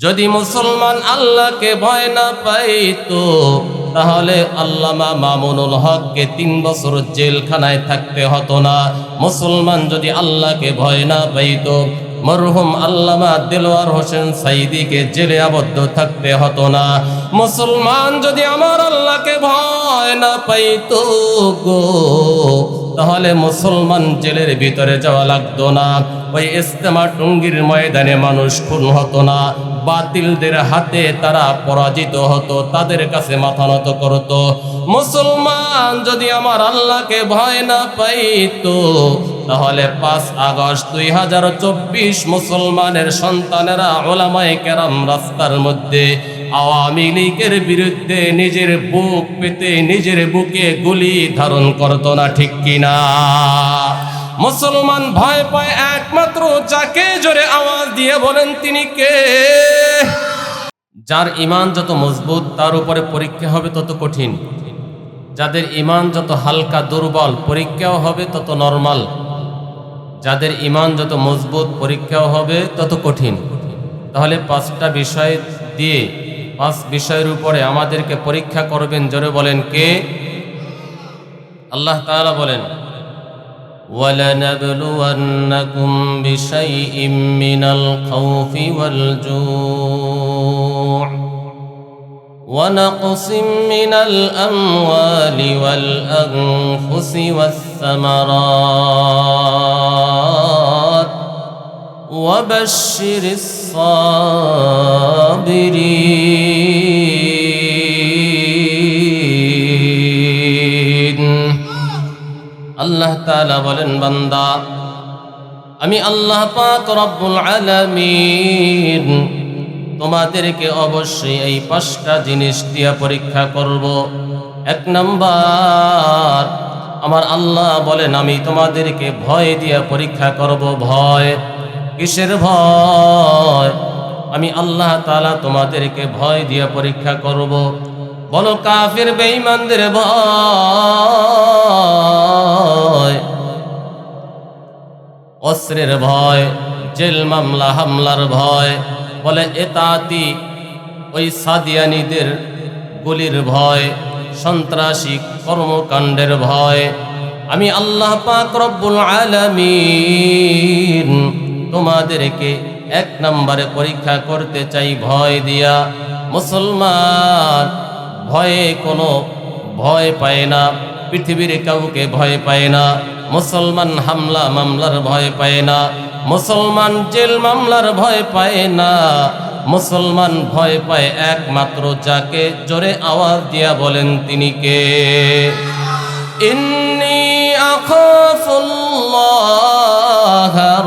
যদি মুসলমান আল্লাহকে ভয় না পাইতো তাহলে আল্লামা মামুনুল হককে 3 বছর জেলখানায় থাকতে হতো না। মুসলমান যদি আল্লাহকে ভয় না পাইতো মরহুম আল্লামা দেলোয়ার হোসেন সাইদিকে জেলে আবদ্ধ থাকতে হতো না। মুসলমান যদি আমার আল্লাহকে ভয় না পাইতো গো তাহলে মুসলমান জেলের ভিতরে যাওয়া লাগতো না। ওই ইস্তেমা টঙ্গীর ময়দানে মানুষ খুন হতো না, বাতিলদের হাতে তারা পরাজিত হতো, তাদের কাছে মাথা নত করতো। মুসলমান যদি আমার আল্লাহকে ভয় না পাইতো তাহলে 5 আগস্ট 2024 মুসলমানের সন্তানেরা উলামায়ে কেরাম রাস্তার মধ্যে আওয়ামী লীগের বিরুদ্ধে নিজের বুক পেতে নিজের বুকে গুলি ধারণ করতো না, ঠিক কিনা? মুসলমান ভয় পায় একমাত্র যাকে, জোরে আওয়াজ দিয়ে বলেন তিনি কে? যার ঈমান যত মজবুত তার উপরে পরীক্ষা হবে তত কঠিন, যাদের ঈমান যত হালকা দুর্বল পরীক্ষাও হবে তত নরমাল, যাদের ঈমান যত মজবুত পরীক্ষাও হবে তত কঠিন। তাহলে 5টা বিষয় দিয়ে 5 বিষয়ের উপরে আমাদেরকে পরীক্ষা করবেন, জোরে বলেন কে? আল্লাহ তাআলা বলেন وَلَنَبْلُوَنَّكُمْ بِشَيْءٍ مِّنَ الْخَوْفِ وَالْجُوعِ وَنَقْصٍ مِّنَ الْأَمْوَالِ وَالْأَنفُسِ وَالثَّمَرَاتِ وَبَشِّرِ الصَّابِرِينَ। আল্লাহ তাআলা বলেন, বান্দা আমি আল্লাহ পাক রব্বুল আলামিন তোমাদেরকে অবশ্যই এই 5টা জিনিস দিয়ে পরীক্ষা করব। 1 নাম্বার, আমার আল্লাহ বলেন আমি তোমাদেরকে ভয় দিয়ে পরীক্ষা করব। ভয় কিসের ভয়? আমি আল্লাহ তাআলা তোমাদেরকে ভয় দিয়ে পরীক্ষা করব। বলো কাফির বেঈমানদের ভয়, অস্ত্রের ভয়, জেল মামলা হামলার ভয়, বলে এতাতি ওই সাদিয়ানীদের গুলির ভয়, সন্ত্রাসী কর্মকাণ্ডের ভয়। আমি আল্লাহ পাক রব্বুল আলামিন তোমাদেরকে 1 নম্বরে পরীক্ষা করতে চাই ভয় দিয়া। মুসলমান ভয়ে কোনো ভয় পায় না, পৃথিবীর কাউকে ভয় পায় না। মুসলমান হামলা মামলার ভয় পায় না, মুসলমান জেল মামলার ভয় পায় না। মুসলমান ভয় পায় একমাত্র যাকে, জোরে আওয়াজ দিয়া বলেন তিনি কে? ইন্নী আখাফুল্লাহ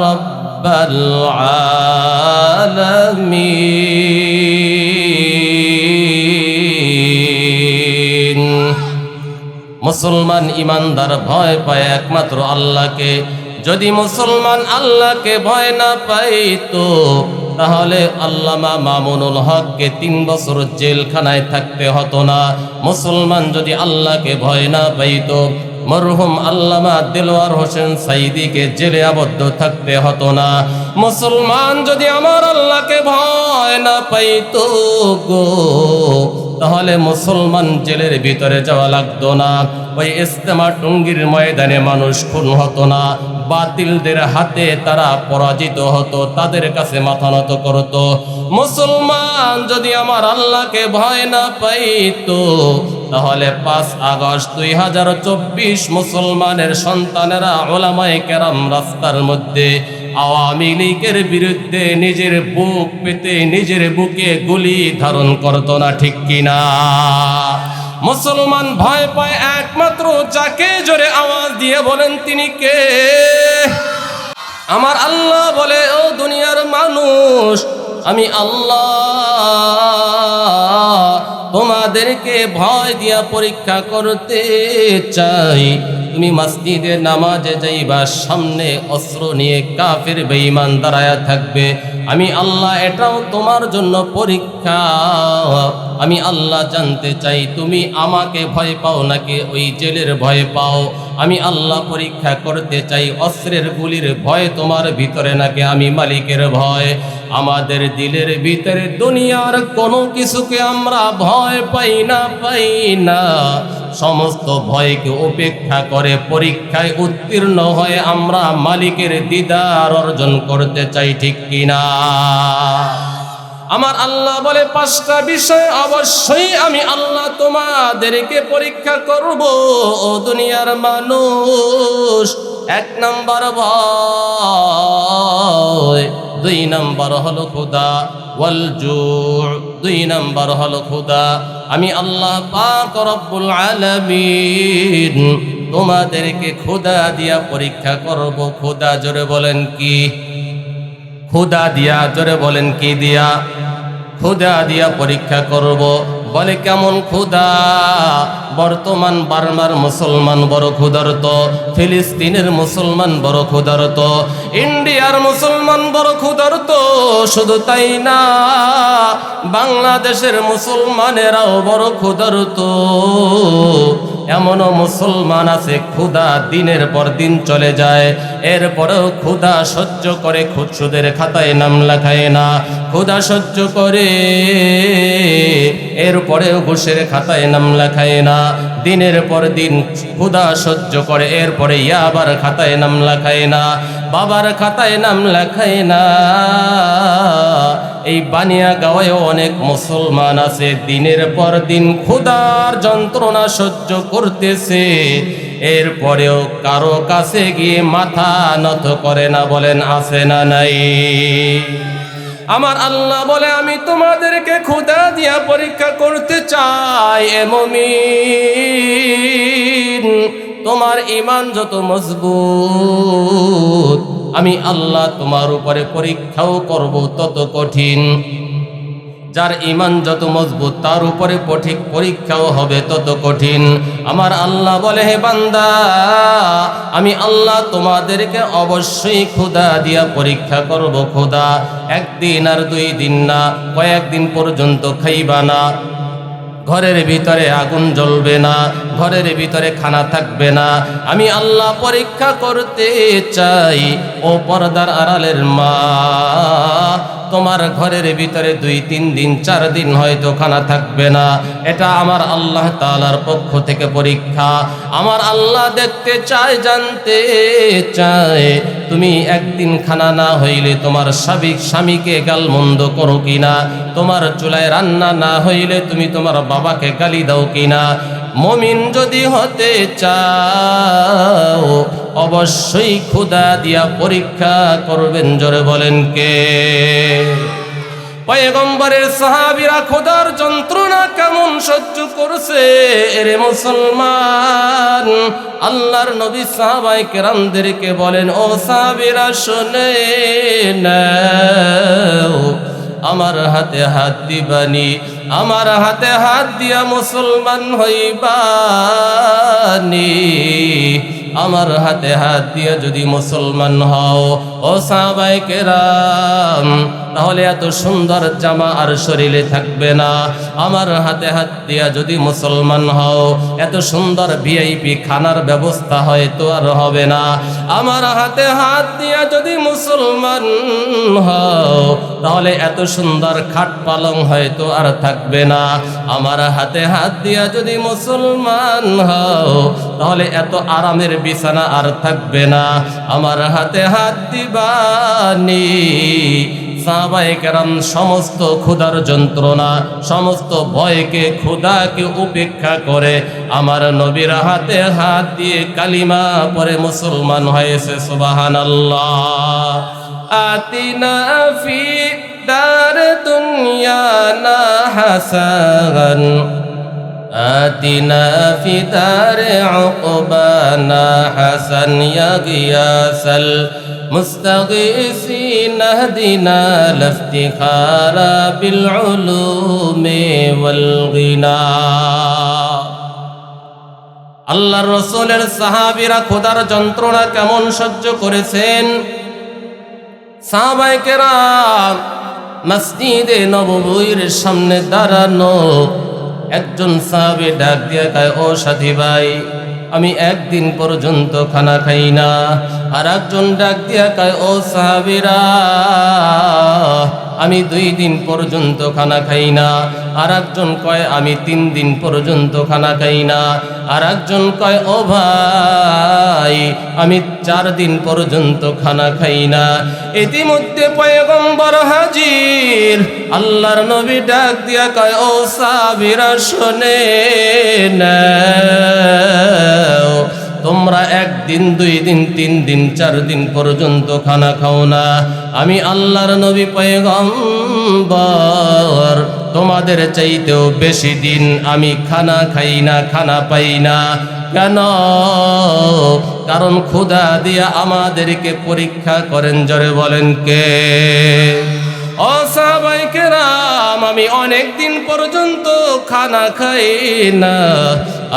রাব্বাল আলামিন। মুসলমান ইমানদার ভয় পায় একমাত্র আল্লাহকে। যদি মুসলমান আল্লাহকে ভয় না পাইতো তাহলে আল্লামা মামুনুল হককে 3 বছর জেলখানায় থাকতে হতো না। মুসলমান যদি আল্লাহকে ভয় না পাইতো মরহুম আল্লামা দেলোয়ার হোসেন সাইদিকে জেলে আবদ্ধ থাকতে হতো না। মুসলমান যদি আমার আল্লাহকে ভয় না পাইতো গো তাহলে মুসলমান জেলের ভিতরে যাওয়া লাগতো না। ওই ইস্তেমা টঙ্গীর ময়দানে মানুষ খুন হতো না, বাতিলদের হাতে তারা পরাজিত হতো, তাদের কাছে মাথা নত করতো। মুসলমান যদি আমার আল্লাহকে ভয় না পাইতো তাহলে 5 আগস্ট 2024 মুসলমানের সন্তানেরা উলামায়ে কেরাম রাস্তার মধ্যে আওয়ামী লীগের বিরুদ্ধে নিজের বুক পেতে নিজের বুকে গুলি ধারণ করতো না, ঠিক কিনা? মুসলমান ভয় পায় একমাত্র যাকে, জোরে আওয়াজ দিয়ে বলেন তিনি কে? আমার আল্লাহ বলে, ও দুনিয়ার মানুষ, আমি আল্লাহ তোমাদেরকে ভয় দিয়া পরীক্ষা করতে চাই। তুমি মসজিদে নামাজে যাইবা, সামনে অস্ত্র নিয়ে কাফির বেঈমান দাঁড়ায়া থাকবে, আমি আল্লাহ এটাও তোমার জন্য পরীক্ষা। আমি আল্লাহ জানতে চাই তুমি আমাকে ভয় পাও নাকি ওই জেলের ভয় পাও। আমি আল্লাহ পরীক্ষা করতে চাই অস্ত্রের গুলির ভয় তোমার ভিতরে নাকি আমি মালিকের ভয়। আমাদের দিলের ভিতরে দুনিয়ার কোনো কিছুকে আমরা ভয় পাই না, সমস্ত ভয়কে উপেক্ষা করে পরীক্ষায় উত্তীর্ণ হয়ে আমরা মালিকের দিদার অর্জন করতে চাই, ঠিক কিনা? আমার আল্লাহ বলে 5টা বিষয় অবশ্যই আমি আল্লাহ তোমাদেরকে পরীক্ষা করব ও দুনিয়ার মানুষ। 1 নাম্বার ভয়, 2 নাম্বার হলো ক্ষুধা, ওয়াল জু', 2 নাম্বার হলো ক্ষুধা। আমি আল্লাহ পাক রব্বুল আলামিন তোমাদেরকে ক্ষুধা দিয়া পরীক্ষা করব। ক্ষুধা জোরে বলেন কি? ক্ষুধা দিয়া, জোরে বলেন কি দিয়া? ক্ষুধা দিয়া পরীক্ষা করব। বলে কেমন ক্ষুধা? বর্তমান বার্মার মুসলমান বড় ক্ষুধার্ত, ফিলিস্তিনের মুসলমান বড় ক্ষুধার্ত, ইন্ডিয়ার মুসলমান বড় ক্ষুধার্ত। শুধু তাই না, বাংলাদেশের মুসলমানেরাও বড় ক্ষুধার্ত। এমনও মুসলমান আছে ক্ষুধা দিনের পর দিন চলে যায়, এরপরেও ক্ষুধা সহ্য করে সুদের খাতায় নাম লেখায় না। ক্ষুধা সহ্য করে এরপরেও ঘুষের খাতায় নাম লেখায় না। দিনের পর দিন ক্ষুধা সহ্য করে, এরপরে ইয়াবার খাতায় নাম লেখায় না, বাবার খাতায় নাম লেখায় না। এই বানিয়াগাঁওয়ে অনেক মুসলমান আছে দিনের পর দিন ক্ষুধার যন্ত্রণা সহ্য করতেছে, এরপরেও কারো কাছে গিয়ে মাথা নত করে না। বলেন আছে না নাই? আমার আল্লাহ বলে আমি তোমাদেরকে ক্ষুধা দিয়া পরীক্ষা করতে চাই। এ মুমিন, তোমার ঈমান যত মজবুত আমি আল্লাহ তোমার উপরে পরীক্ষাও করব তত কঠিন। যার ঈমান যত মজবুত তার উপরে পরীক্ষাও হবে তত কঠিন। আমার আল্লাহ বলে হে বান্দা, আমি আল্লাহ তোমাদেরকে অবশ্যই ক্ষুধা দিয়া পরীক্ষা করব। ক্ষুধা 1 দিন আর 2 দিন না, কয়েকদিন পর্যন্ত খাইবা না, ঘরের ভিতরে আগুন জ্বলবে না, ঘরের ভিতরে খানা থাকবে না। আমি আল্লাহ পরীক্ষা করতে চাই ও পর্দার আড়ালের মা, তোমার ঘরের ভিতরে 2-3 দিন 4 দিন হয়তো খানা থাকবে না। এটা আমার আল্লাহ তাআলার পক্ষ থেকে পরীক্ষা। আমার আল্লাহ দেখতে চায়, জানতে চায় তুমি একদিন খানা না হইলে তোমার স্বামীকে গালমন্দ করো কিনা, তোমার চুলায় রান্না না হইলে তুমি তোমার বাবাকে গালি দাও কিনা। মুমিন যদি হতে চাও অবশ্যই ক্ষুধা দিয়া পরীক্ষা করবেন। জোরে বলেন কে? পয়গম্বরের সাহাবীরা ক্ষুধার যন্ত্রণা কেমন সহ্য করছে এরে মুসলমান। আল্লাহর নবী সাহাবায়ে কেরামদেরকে বলেন, ও সাহাবীরা শুনে নাও, আমার হাতে হাত দিবানি, আমার হাতে হাত দিয়া মুসলমান হইবানি। আমার হাতে হাত দিয়া যদি মুসলমান হও ও সাহাবায়ে কেরাম, তাহলে এত সুন্দর জামা আর শরীরে থাকবে না। আমার হাতে হাত দিয়া যদি মুসলমান হও, এত সুন্দর ভিআইপি খানার ব্যবস্থা হয়তো আর হবে না। আমার হাতে হাত দিয়া যদি মুসলমান হও, তাহলে এত সুন্দর খাট পালং হয়তো আর থাকবে না। আমার হাতে হাত দিয়া যদি মুসলমান হও, তাহলে এত আরামের বিছানা আর থাকবে না। আমার হাতে হাত দিবানি। সাহাবায়ে কেরাম সমস্ত ক্ষুধার যন্ত্রণা, সমস্ত ভয়কে, ক্ষুধাকে উপেক্ষা করে আমার নবীর হাতে হাত দিয়ে কালিমা পড়ে মুসলমান হয়েছে। সুবহানাল্লাহ। আতিনা ফি দার দুনিয়ানা হাসান, আতিনা ফি দার উকবানা হাসান, ইয়া গিয়াসাল মুস্তাগীসিন আহদিনা লাফতিখারা বিল উলুমি ওয়াল গিনা। আল্লাহর রাসূলের সাহাবীরা ক্ষুধার যন্ত্রণা কেমন সহ্য করেছেন সাহাবায়ে কেরাম মসজিদে নববীর সামনে দাঁড়ানো। একজন সাহাবী ডাক দিয়ে কয়, ও সাথী ভাই, আমি একদিন পর্যন্ত খানা খাই না। আর একজন ডাক দিয়া কয়, ও সাহাবীরা, আমি 2 দিন পর্যন্ত খানা খাই না। আর একজন কয়, আমি 3 দিন পর্যন্ত খানা খাই না। আর একজন কয়, ও ভাই, আমি 4 দিন পর্যন্ত খানা খাই না। ইতিমধ্যে পয়গম্বর হাজির। আল্লাহর নবী ডাক দিয়া কয়, ও সাহাবীরা শোনেন, তোমরা 1 দিন 2 দিন 3 দিন 4 দিন পর্যন্ত খানা খাও না, আমি আল্লাহর নবী পয়গম্বর তোমাদের চাইতেও বেশি দিন আমি খানা খাই না, খানা পাই না। কেন? কারণ ক্ষুধা দিয়া আমাদেরকে পরীক্ষা করেন। জোরে বলেন কে? ও সাহাবায়ে কেরাম, আমি অনেক দিন পর্যন্ত খানা খাই না।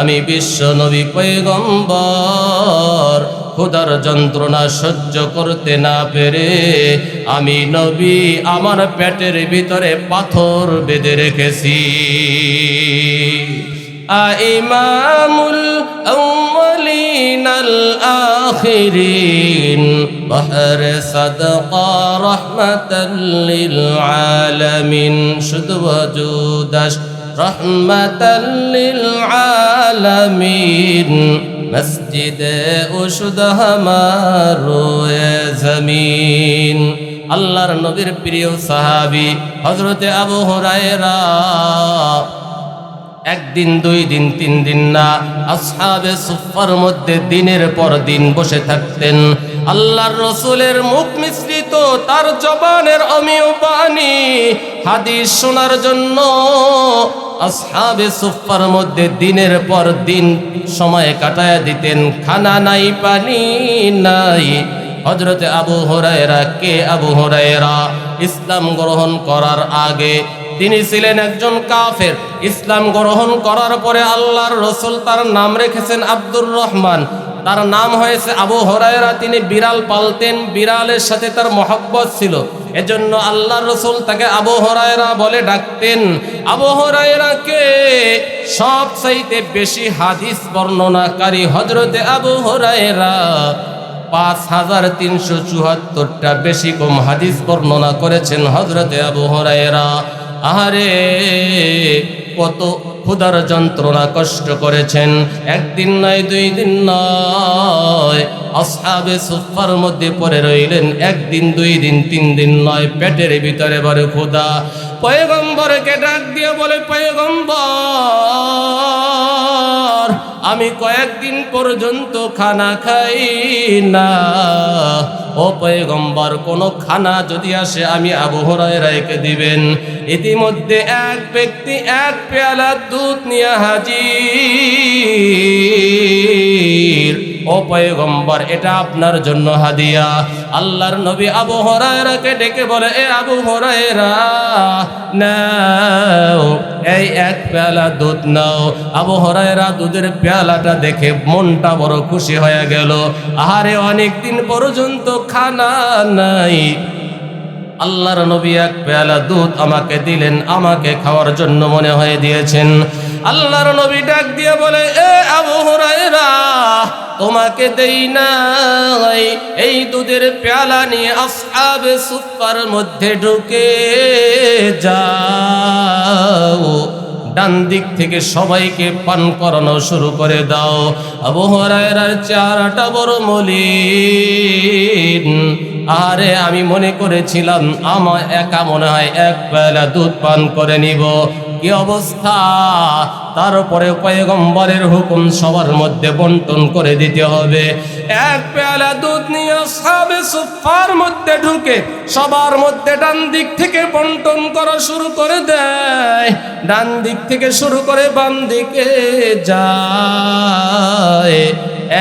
আমি বিশ্ব নবী পয়গম্বর ক্ষুধার যন্ত্রণা সহ্য করতে না পেরে আমি নবী আমার পেটের ভিতরে পাথর বেঁধে রেখেছি। ইমামুল আউয়ালিন আল আখিরিন বাহর সাদকা রাহমাতাল লিল আলামিন, শুধু ওজুদাস রাহমাতাল লিল আলামিন, মসজিদে উশুদ হামারো এ জমিন। আল্লাহর নবীর প্রিয় সাহাবী হযরতে আবু হুরায়রা 1 দিন 2 দিন 3 দিন না, আসহাবে সুফফার মধ্যে দিনের পর দিন বসে থাকতেন। আল্লাহর রাসূলের মুখ মিশ্রিত তার জবানের অমিয় বাণী হাদিস শোনার জন্য আসহাবে সুফফার মধ্যে দিনের পর দিন সময় কাটায় দিতেন। খানা নাই, পানি নাই। হযরতে আবু হুরায়রা কে? আবু হুরায়রা ইসলাম গ্রহণ করার আগে তিনি ছিলেন একজন কাফের। ইসলাম গ্রহণ করার পরে আল্লাহর রাসূল তার নাম রেখেছেন আব্দুর রহমান। তার নাম হয়েছে আবু হুরায়রা। তিনি বিড়াল পালতেন, বিড়ালের সাথে তার মহব্বত ছিল, এজন্য আল্লাহর রাসূল তাকে আবু হুরায়রা বলে ডাকতেন। আবু হুরায়রাকে সবচাইতে বেশি হাদিস বর্ণনাকারী হযরতে আবু হুরায়রা 5374টা বেশি কম হাদিস বর্ণনা করেছেন হযরতে আবু হুরায়রা। আহারে, কত ক্ষুধার যন্ত্রণা কষ্ট করেছেন। 1 দিন নয়, 2 দিন নয়, আসহাবে সুফফার মধ্যে পড়ে রইলেন। 1 দিন 2 দিন 3 দিন নয়, পেটের ভিতরে বড় ক্ষুধা। পয়গম্বরকে ডাক দিয়ে বলে, পয়গম্বর, আমি কয়েকদিন পর্যন্ত খানা খাই না। ও পয়গম্বর, কোনো খানা যদি আসে আমি আবু হুরায়রাকে দিবেন। ইতিমধ্যে এক ব্যক্তি 1 পেয়ালা দুধ নিয়ে হাজির। ও পয়গম্বর, এটা আপনার জন্য হাদিয়া। আল্লাহর নবী আবু হুরায়রাকে ডেকে বলে, এ আবু হুরায়রা, নাও এই 1 পেয়ালা দুধ নাও। আবু হুরায়রা দুধের পেয়ালাটা দেখে মনটা বড় খুশি হয়ে গেল। আহারে, অনেক দিন পর্যন্ত খানা নাই, আল্লাহর নবী 1 পেয়ালা দুধ আমাকে দিলেন, আমাকে খাওয়ার জন্য মনে হয়ে দিয়েছেন। আল্লাহর নবী ডাক দিয়ে বলে, এ আবু হুরায়রা, তোমাকে দেই নাই, এই দুধের পেয়ালা নিয়ে আসহাবে সুফফার মধ্যে ঢুকে যাও, ডান দিক থেকে সবাইকে পান করানো শুরু করে দাও। আবু হুরায়রার চেহারাটা বড় মলিন। আরে, আমি মনে করেছিলাম আমার একা মনে হয় 1 পেয়ালা দুধ পান করে নিব। কি অবস্থা! তারপরে পয়গম্বরের হুকুম সবার মধ্যে বন্টন করে দিতে হবে। 1 পেয়ালা দুধ নিয়ে আসহাবে সুফফার মধ্যে ঢুকে সবার মধ্যে ডান দিক থেকে বন্টন করা শুরু করে দেয়। ডান দিক থেকে শুরু করে বাম দিকে যায়।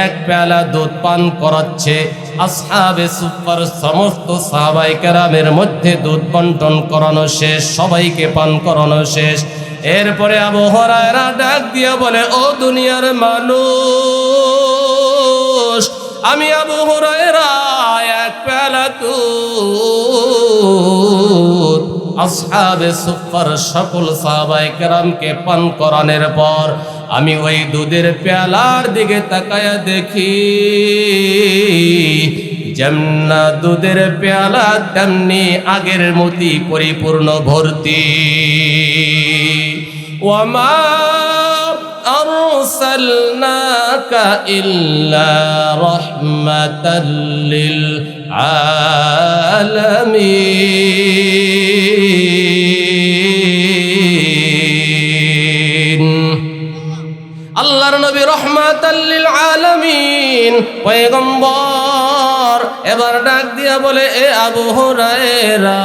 1 পেয়ালা দুধ পান করাচ্ছে। আসহাবে সুফফার সমস্ত সাহাবায়ে কেরামের মধ্যে দুধ বন্টন করানো শেষ, সবাইকে পান করানো শেষ। এরপরে আবু হুরায়রা ডাক দিয়ে বলে, ও দুনিয়ার মানুষ, আমি আবু হুরায়রা 1 পেয়ালা দুধ আসহাবে সুফফার সকল সাহাবায়ে কেরামকে পান করানোর পর আমি ওই দুধের পেয়ালার দিকে তাকায়া দেখি যেমনা দুধের পেয়ালা তেমনি আগের মতি পরিপূর্ণ ভর্তি। ওয়ামা আরসালনাকা ইল্লা রাহমাতাল লিল আলামিন। আল্লাহর নবী রহমাতাল লিল আলামিন পয়গম্বর এবার ডাক দিয়া বলে, এ আবু হুরায়রা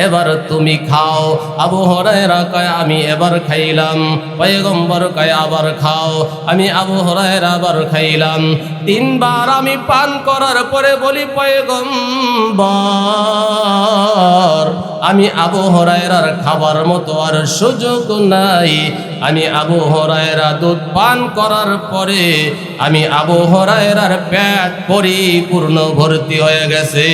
এবার তুমি খাও। আবু হুরায়রা কয় আমি এবার খাইলাম। পয়গম্বর কয় আবার খাও। আমি আবু হুরায়রা আবার খাইলাম। তিনবার আমি পান করার পরে বলি, পয়গম্বর আমি আবু হুরায়রার খাবার মতো আর সুযোগ নাই। আমি আবু হুরায়রা দুধ পান করার পরে আমি আবু হুরায়রার পেট পরিপূর্ণ ভর্তি হয়ে গেছে।